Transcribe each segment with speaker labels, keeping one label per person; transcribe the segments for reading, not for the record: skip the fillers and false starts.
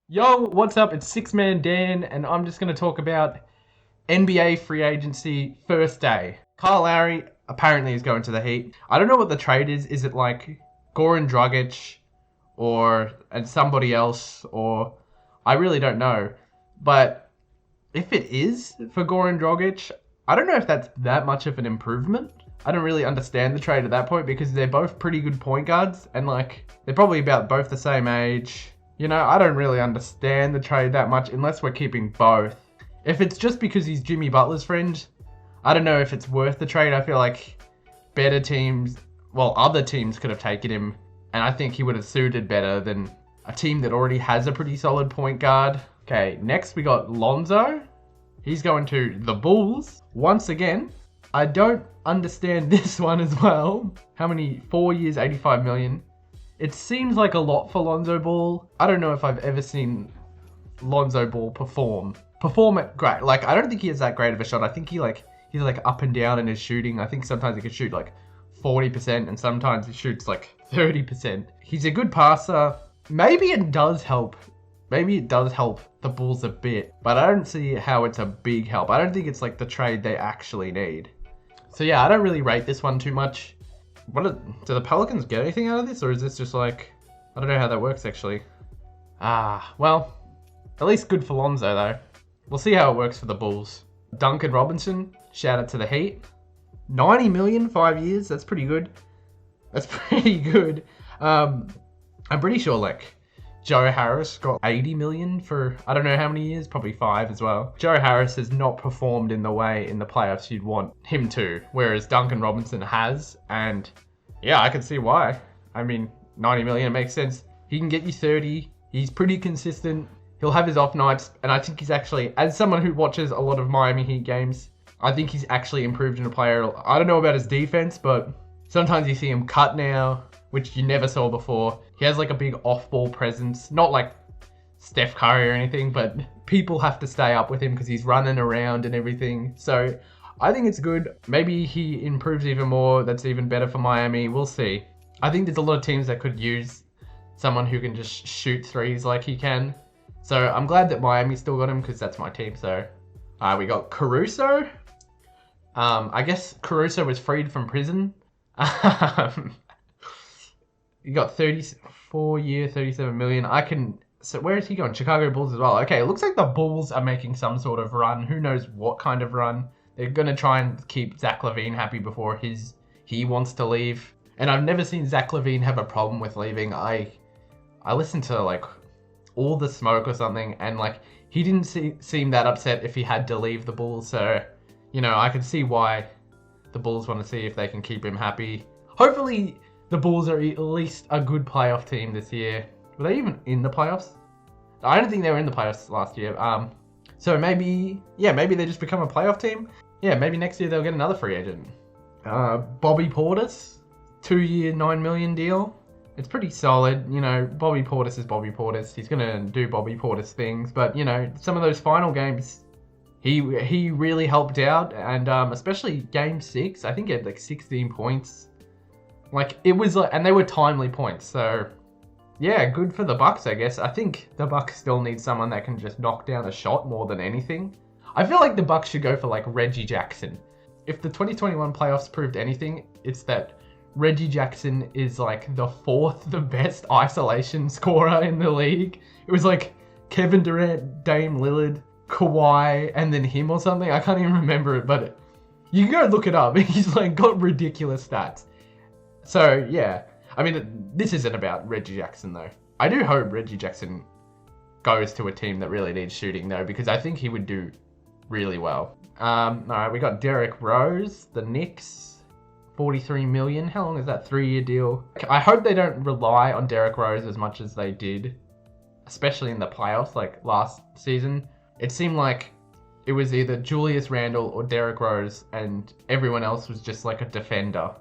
Speaker 1: Yo, what's up? It's Six Man Dan, and I'm just going to talk about NBA free agency first day. Kyle Lowry apparently is going to the Heat. I don't know what the trade is. Is it like Goran Dragic or and somebody else, or I really don't know. But if it is for Goran Dragic, I don't know if that's that much of an improvement. I don't really understand the trade at that point because they're both pretty good point guards and like they're probably about both the same age. I don't really understand the trade that much unless we're keeping both. If it's just because he's Jimmy Butler's friend, I don't know if it's worth the trade. I feel like better teams, well, other teams could have taken him, and I think he would have suited better than a team that already has a pretty solid point guard. Okay, next we got Lonzo. He's going to the Bulls. Once again, I don't understand this one as well. How many? 4 years, 85 million. It seems like a lot for Lonzo Ball. I don't know if I've ever seen Lonzo Ball perform it great. Like, I don't think he has that great of a shot. I think he's like up and down in his shooting. I think sometimes he can shoot like 40% and sometimes he shoots like 30%. He's a good passer. Maybe it does help. Maybe it does help the Bulls a bit, but I don't see how it's a big help. I don't think it's like the trade they actually need. So yeah, I don't really rate this one too much. Do the Pelicans get anything out of this, or is this just like, I don't know how that works actually. Well, at least good for Lonzo though. We'll see how it works for the Bulls. Duncan Robinson, shout out to the Heat. 90 million, 5 years, that's pretty good. That's pretty good. I'm pretty sure like Joe Harris got 80 million for I don't know how many years, probably 5 as well. Joe Harris has not performed in the way in the playoffs you'd want him to, whereas Duncan Robinson has, and yeah, I can see why. I mean, 90 million, it makes sense. He can get you 30, he's pretty consistent, he'll have his off nights, and I think he's actually, as someone who watches a lot of Miami Heat games, I think he's actually improved in a player. I don't know about his defense, but sometimes you see him cut now, which you never saw before. He has like a big off-ball presence. Not like Steph Curry or anything, but people have to stay up with him because he's running around and everything. So I think it's good. Maybe he improves even more. That's even better for Miami. We'll see. I think there's a lot of teams that could use someone who can just shoot threes like he can. So I'm glad that Miami still got him because that's my team. So we got Caruso. I guess Caruso was freed from prison. You got 34 year, 37 million. So where is he going? Chicago Bulls as well. Okay, it looks like the Bulls are making some sort of run. Who knows what kind of run. They're going to try and keep Zach LaVine happy before he wants to leave. And I've never seen Zach LaVine have a problem with leaving. I listened to like All the Smoke or something, and like he didn't seem that upset if he had to leave the Bulls. So, I can see why the Bulls want to see if they can keep him happy. Hopefully the Bulls are at least a good playoff team this year. Were they even in the playoffs? I don't think they were in the playoffs last year. So maybe they just become a playoff team. Yeah, maybe next year they'll get another free agent. Bobby Portis, 2 year, 9 million deal. It's pretty solid. Bobby Portis is Bobby Portis. He's going to do Bobby Portis things. But, some of those final games, he really helped out. And especially game 6, I think he had like 16 points. Like, it was like, and they were timely points. So, yeah, good for the Bucks, I guess. I think the Bucks still need someone that can just knock down a shot more than anything. I feel like the Bucks should go for like Reggie Jackson. If the 2021 playoffs proved anything, it's that Reggie Jackson is like the 4th the best isolation scorer in the league. It was like Kevin Durant, Dame Lillard, Kawhi, and then him or something. I can't even remember it, but you can go look it up. He's like got ridiculous stats. So, yeah. I mean, this isn't about Reggie Jackson, though. I do hope Reggie Jackson goes to a team that really needs shooting, though, because I think he would do really well. Alright, we got Derrick Rose, the Knicks, 43 million. How long is that 3-year deal? I hope they don't rely on Derrick Rose as much as they did, especially in the playoffs, like last season. It seemed like it was either Julius Randle or Derrick Rose, and everyone else was just like a defender.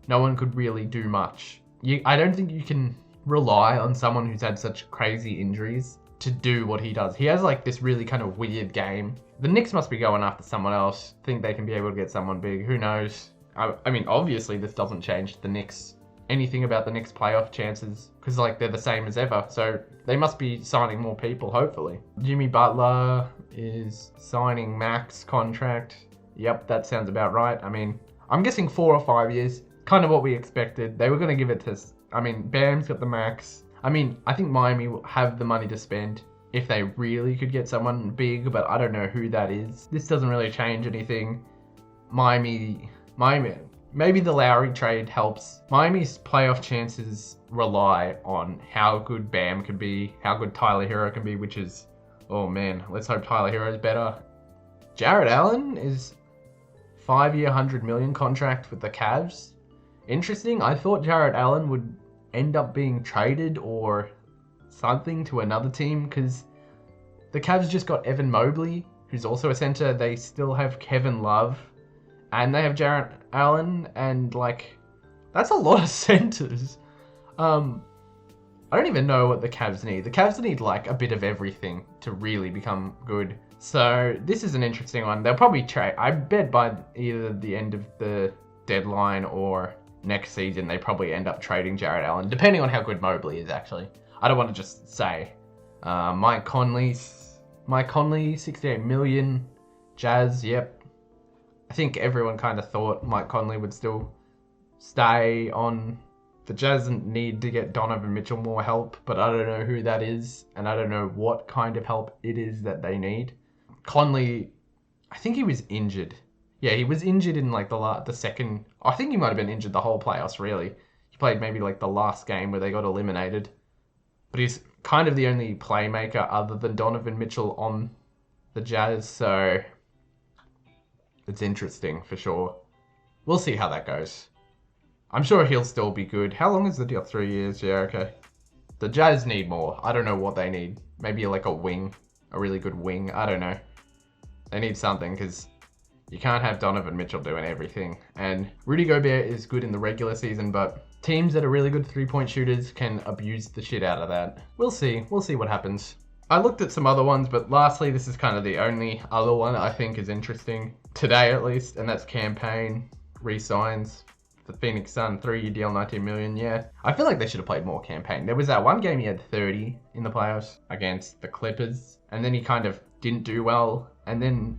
Speaker 1: No one could really do much. I don't think you can rely on someone who's had such crazy injuries to do what he does. He has like this really kind of weird game. The Knicks must be going after someone else. Think they can be able to get someone big. Who knows? I mean, obviously this doesn't change the Knicks anything about the Knicks' playoff chances because like they're the same as ever. So they must be signing more people, hopefully. Jimmy Butler is signing max contract. Yep, that sounds about right. I mean, I'm guessing 4 or 5 years. Kind of what we expected. They were going to give it to... I mean, Bam's got the max. I mean, I think Miami will have the money to spend if they really could get someone big, but I don't know who that is. This doesn't really change anything. Miami, maybe the Lowry trade helps. Miami's playoff chances rely on how good Bam can be, how good Tyler Hero can be, which is, oh man, let's hope Tyler Hero is better. Jarrett Allen is 5-year, $100 million contract with the Cavs. Interesting. I thought Jarrett Allen would end up being traded or something to another team because the Cavs just got Evan Mobley, who's also a center. They still have Kevin Love, and they have Jarrett Allen, and like, that's a lot of centers. I don't even know what the Cavs need. The Cavs need like a bit of everything to really become good. So this is an interesting one. They'll probably trade. I bet by either the end of the deadline or next season, they probably end up trading Jarrett Allen, depending on how good Mobley is, actually. I don't want to just say. Mike Conley, 68 million. Jazz, yep. I think everyone kind of thought Mike Conley would still stay on. The Jazz need to get Donovan Mitchell more help, but I don't know who that is, and I don't know what kind of help it is that they need. Conley, I think he was injured. Yeah, he was injured in like the second... I think he might have been injured the whole playoffs, really. He played maybe like the last game where they got eliminated. But he's kind of the only playmaker other than Donovan Mitchell on the Jazz, so it's interesting for sure. We'll see how that goes. I'm sure he'll still be good. How long is the deal? 3 years? Yeah, okay. The Jazz need more. I don't know what they need. Maybe like a wing. A really good wing. I don't know. They need something because you can't have Donovan Mitchell doing everything. And Rudy Gobert is good in the regular season, but teams that are really good three-point shooters can abuse the shit out of that. We'll see. We'll see what happens. I looked at some other ones, but lastly, this is kind of the only other one I think is interesting. Today, at least, and that's Cam Payne re-signs the Phoenix Sun 3-year deal, $19 million. Yeah, I feel like they should have played more Cam Payne. There was that one game he had 30 in the playoffs against the Clippers, and then he kind of didn't do well, and then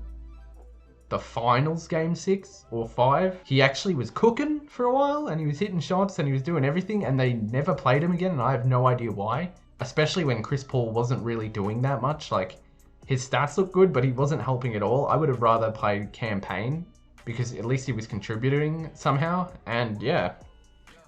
Speaker 1: the finals, game 6 or 5, he actually was cooking for a while and he was hitting shots and he was doing everything, and they never played him again, and I have no idea why. Especially when Chris Paul wasn't really doing that much. Like, his stats look good, but he wasn't helping at all. I would have rather played Cam Payne because at least he was contributing somehow. And yeah,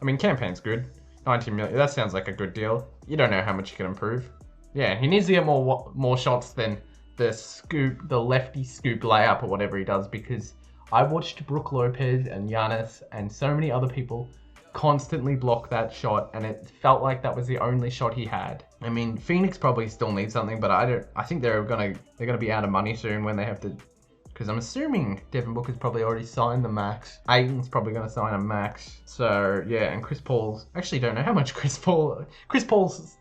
Speaker 1: I mean, Cam Payne's good. 19 million, that sounds like a good deal. You don't know how much he can improve. Yeah, he needs to get more shots than the lefty scoop layup or whatever he does, because I watched Brook Lopez and Giannis and so many other people constantly block that shot, and it felt like that was the only shot he had. I mean, Phoenix probably still needs something, but I think they're gonna be out of money soon when they have to, because I'm assuming Devin Booker's probably already signed the max. Ayton's probably gonna sign a max. So yeah, and Chris Paul's, actually don't know how much Chris Paul's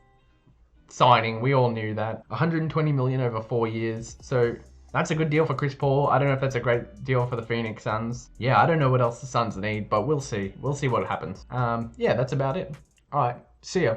Speaker 1: signing, we all knew that. 120 million over 4 years. So that's a good deal for Chris Paul. I don't know if that's a great deal for the Phoenix Suns. Yeah, I don't know what else the Suns need, but we'll see. We'll see what happens. Yeah, that's about it. All right, see ya.